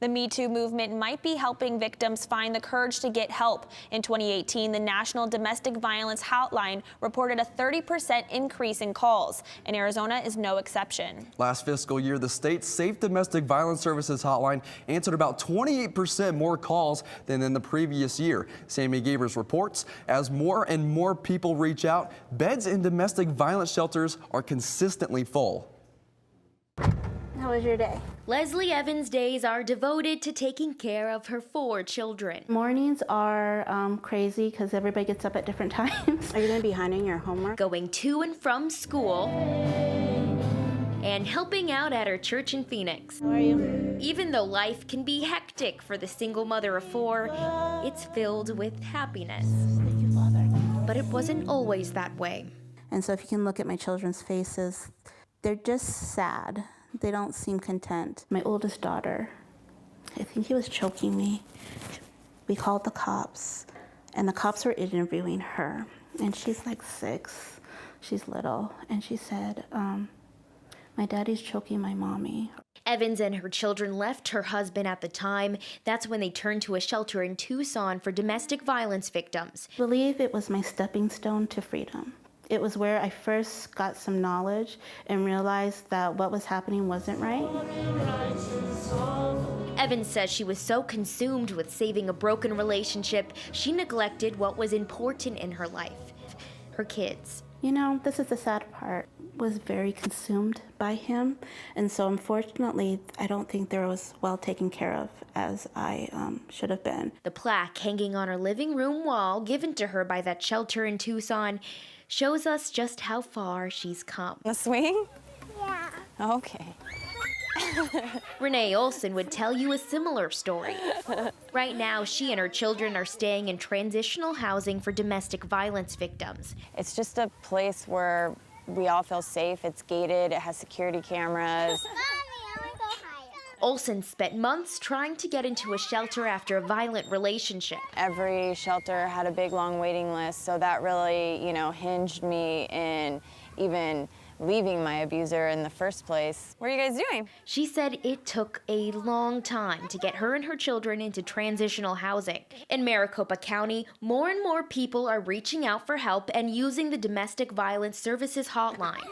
The Me Too movement might be helping victims find the courage to get help. In 2018, the National Domestic Violence Hotline reported a 30% increase in calls, and Arizona is no exception. Last fiscal year, the state's Safe Domestic Violence Services Hotline answered about 28% more calls than in the previous year. Samie Gebers reports, as more and more people reach out, beds in domestic violence shelters are consistently full. How was your day? Leslie Evans' days are devoted to taking care of her 4 children. Mornings are crazy because everybody gets up at different times. Are you going to be handing your homework? Going to and from school and helping out at her church in Phoenix. How are you? Even though life can be hectic for the single mother of 4, it's filled with happiness. Thank you, Father. But it wasn't always that way. And so if you can look at my children's faces, they're just sad. They don't seem content. My oldest daughter, I think he was choking me. We called the cops, and the cops were interviewing her. And she's like 6, she's little, and she said, my daddy's choking my mommy. Evans and her children left her husband at the time. That's when they turned to a shelter in Tucson for domestic violence victims. I believe it was my stepping stone to freedom. It was where I first got some knowledge and realized that what was happening wasn't right. Evans says she was so consumed with saving a broken relationship, she neglected what was important in her life, her kids. You know, this is the sad part. I was very consumed by him, and so unfortunately, I don't think there was well taken care of as I should have been. The plaque hanging on her living room wall, given to her by that shelter in Tucson, shows us just how far she's come. The swing? Yeah. Okay. Renee Olson would tell you a similar story. Right now, she and her children are staying in transitional housing for domestic violence victims. It's just a place where we all feel safe. It's gated, it has security cameras. Olson spent months trying to get into a shelter after a violent relationship. Every shelter had a big, long waiting list, so that really, hinged me in even leaving my abuser in the first place. What are you guys doing? She said it took a long time to get her and her children into transitional housing. In Maricopa County, more and more people are reaching out for help and using the Domestic Violence Services Hotline.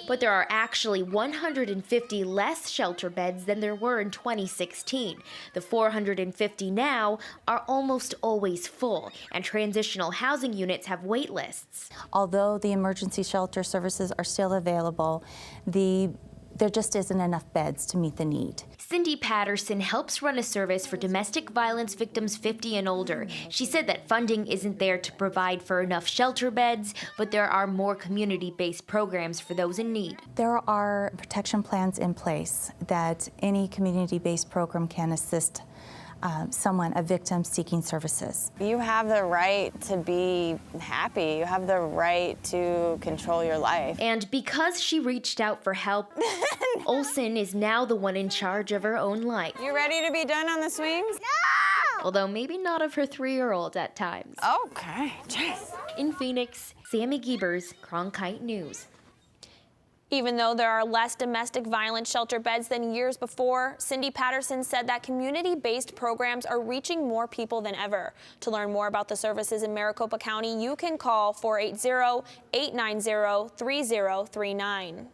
But there are actually 150 less shelter beds than there were in 2016. The 450 now are almost always full, and transitional housing units have wait lists. Although the emergency shelter services are still available, there just isn't enough beds to meet the need. Cindy Patterson helps run a service for domestic violence victims 50 and older. She said that funding isn't there to provide for enough shelter beds, but there are more community-based programs for those in need. There are protection plans in place that any community-based program can assist a victim seeking services. You have the right to be happy. You have the right to control your life. And because she reached out for help, Olson is now the one in charge of her own life. You ready to be done on the swings? No! Although maybe not of her 3-year-old at times. Okay, jeez. In Phoenix, Samie Gebers, Cronkite News. Even though there are less domestic violence shelter beds than years before, Cindy Patterson said that community-based programs are reaching more people than ever. To learn more about the services in Maricopa County, you can call 480-890-3039.